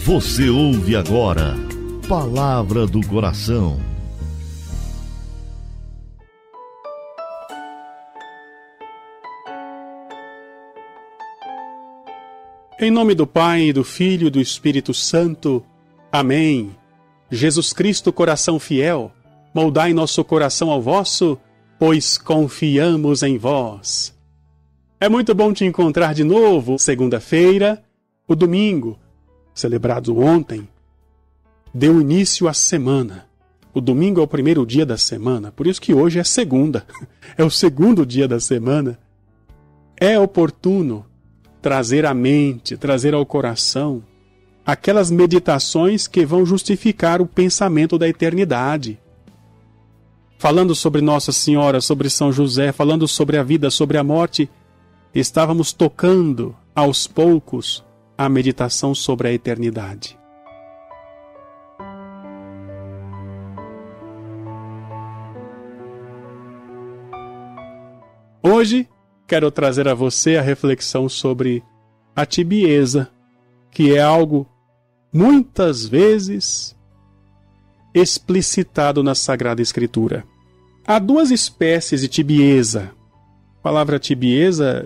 Você ouve agora Palavra do Coração. Em nome do Pai, do Filho e do Espírito Santo. Amém. Jesus Cristo, coração fiel, moldai nosso coração ao vosso, pois confiamos em vós. É muito bom te encontrar de novo. Segunda-feira, o domingo, celebrado ontem, deu início à semana. O domingo é o primeiro dia da semana, por isso que hoje é segunda. É o segundo dia da semana. É oportuno trazer à mente, trazer ao coração aquelas meditações que vão justificar o pensamento da eternidade. Falando sobre Nossa Senhora, sobre São José, falando sobre a vida, sobre a morte, estávamos tocando aos poucos a meditação sobre a eternidade. Hoje, quero trazer a você a reflexão sobre a tibieza, que é algo muitas vezes explicitado na Sagrada Escritura. Há duas espécies de tibieza. A palavra tibieza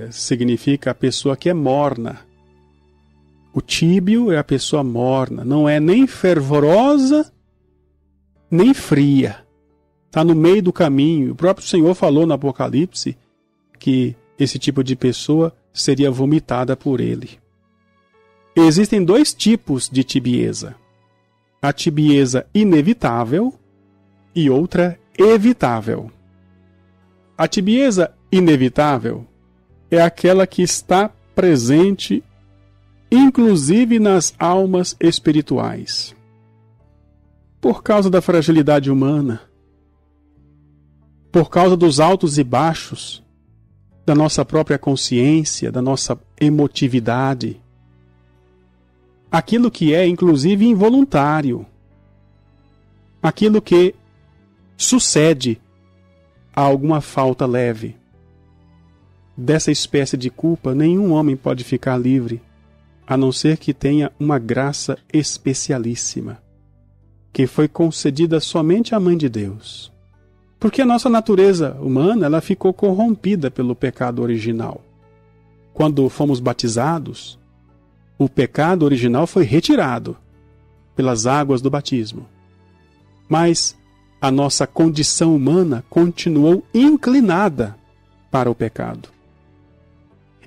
significa a pessoa que é morna. O tíbio é a pessoa morna, não é nem fervorosa, nem fria. Está no meio do caminho. O próprio Senhor falou no Apocalipse que esse tipo de pessoa seria vomitada por ele. Existem dois tipos de tibieza. A tibieza inevitável e outra evitável. A tibieza inevitável é aquela que está presente inclusive nas almas espirituais. Por causa da fragilidade humana, por causa dos altos e baixos da nossa própria consciência, da nossa emotividade, aquilo que é inclusive involuntário, aquilo que sucede a alguma falta leve. Dessa espécie de culpa, nenhum homem pode ficar livre, a não ser que tenha uma graça especialíssima, que foi concedida somente à Mãe de Deus. Porque a nossa natureza humana ela ficou corrompida pelo pecado original. Quando fomos batizados, o pecado original foi retirado pelas águas do batismo. Mas a nossa condição humana continuou inclinada para o pecado.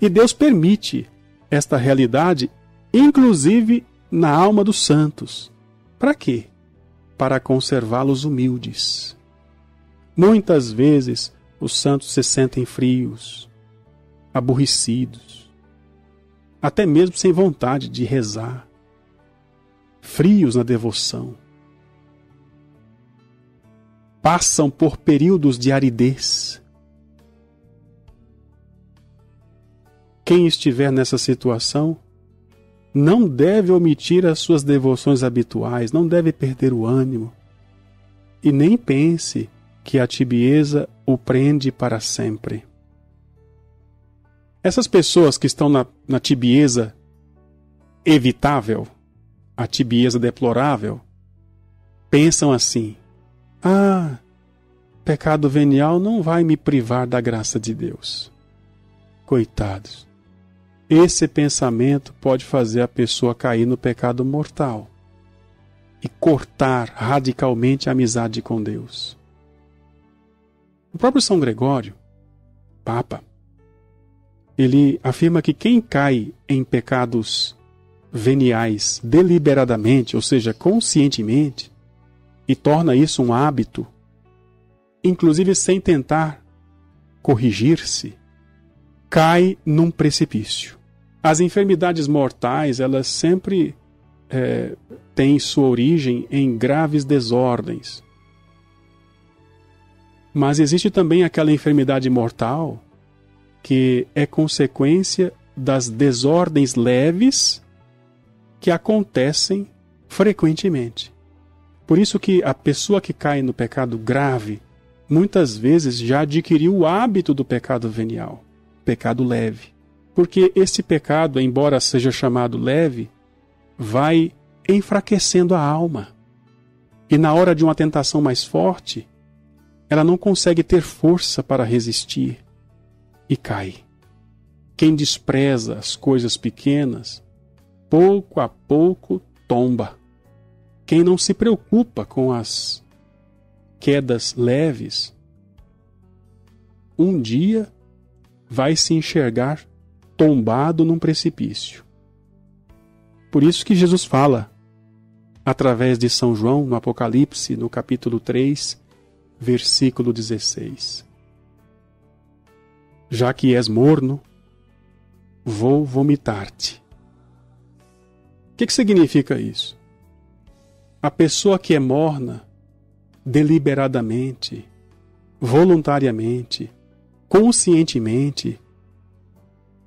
E Deus permite esta realidade, inclusive na alma dos santos. Para quê? Para conservá-los humildes. Muitas vezes os santos se sentem frios, aborrecidos, até mesmo sem vontade de rezar, frios na devoção. Passam por períodos de aridez. Quem estiver nessa situação não deve omitir as suas devoções habituais, não deve perder o ânimo e nem pense que a tibieza o prende para sempre. Essas pessoas que estão na tibieza evitável, a tibieza deplorável, pensam assim: pecado venial não vai me privar da graça de Deus. Coitados. Esse pensamento pode fazer a pessoa cair no pecado mortal e cortar radicalmente a amizade com Deus. O próprio São Gregório, Papa, ele afirma que quem cai em pecados veniais deliberadamente, ou seja, conscientemente, e torna isso um hábito, inclusive sem tentar corrigir-se, cai num precipício. As enfermidades mortais, elas sempre têm sua origem em graves desordens. Mas existe também aquela enfermidade mortal que é consequência das desordens leves que acontecem frequentemente. Por isso que a pessoa que cai no pecado grave, muitas vezes já adquiriu o hábito do pecado venial, pecado leve. Porque esse pecado, embora seja chamado leve, vai enfraquecendo a alma. E na hora de uma tentação mais forte, ela não consegue ter força para resistir e cai. Quem despreza as coisas pequenas, pouco a pouco tomba. Quem não se preocupa com as quedas leves, um dia vai se enxergar tombado num precipício. Por isso que Jesus fala, através de São João, no Apocalipse, no capítulo 3, versículo 16. Já que és morno, vou vomitar-te. O que significa isso? A pessoa que é morna, deliberadamente, voluntariamente, conscientemente,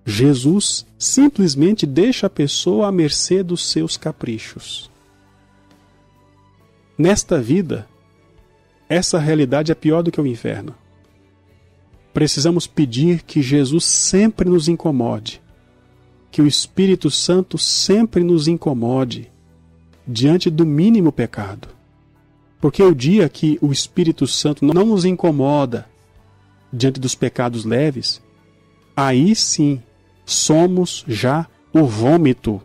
Jesus simplesmente deixa a pessoa à mercê dos seus caprichos. Nesta vida, essa realidade é pior do que o inferno. Precisamos pedir que Jesus sempre nos incomode, que o Espírito Santo sempre nos incomode diante do mínimo pecado. Porque o dia que o Espírito Santo não nos incomoda diante dos pecados leves, aí sim somos já o vômito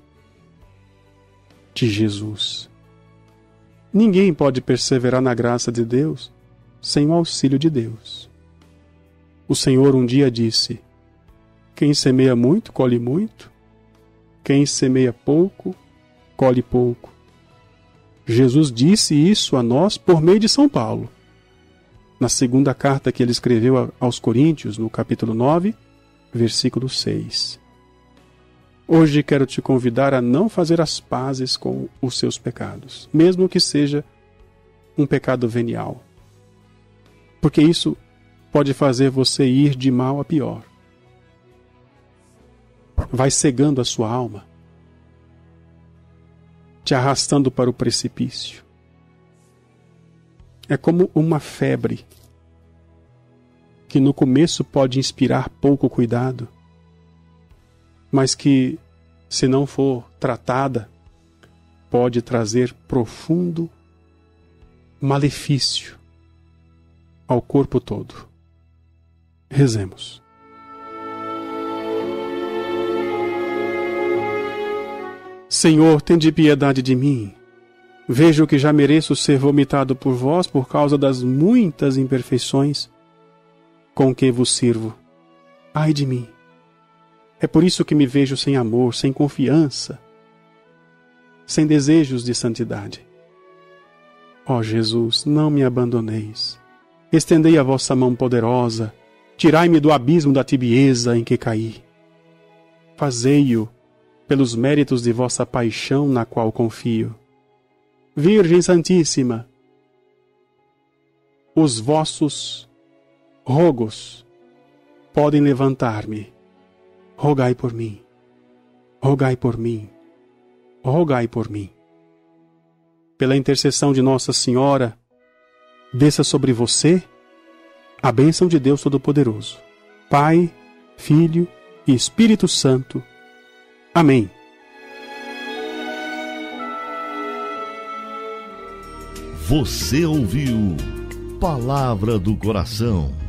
de Jesus. Ninguém pode perseverar na graça de Deus sem o auxílio de Deus. O Senhor um dia disse: quem semeia muito, colhe muito. Quem semeia pouco, colhe pouco. Jesus disse isso a nós por meio de São Paulo. Na segunda carta que ele escreveu aos Coríntios, no capítulo 9, versículo 6. Hoje quero te convidar a não fazer as pazes com os seus pecados, mesmo que seja um pecado venial. Porque isso pode fazer você ir de mal a pior. Vai cegando a sua alma, te arrastando para o precipício. É como uma febre que no começo pode inspirar pouco cuidado, mas que, se não for tratada, pode trazer profundo malefício ao corpo todo. Rezemos. Senhor, tende piedade de mim. Vejo que já mereço ser vomitado por vós por causa das muitas imperfeições com que vos sirvo. Ai de mim! É por isso que me vejo sem amor, sem confiança, sem desejos de santidade. Ó Jesus, não me abandoneis. Estendei a vossa mão poderosa, tirai-me do abismo da tibieza em que caí. Fazei-o pelos méritos de vossa paixão na qual confio. Virgem Santíssima, os vossos rogos podem levantar-me. Rogai por mim, rogai por mim, rogai por mim. Pela intercessão de Nossa Senhora, desça sobre você a bênção de Deus Todo-Poderoso, Pai, Filho e Espírito Santo. Amém. Você ouviu Palavra do Coração.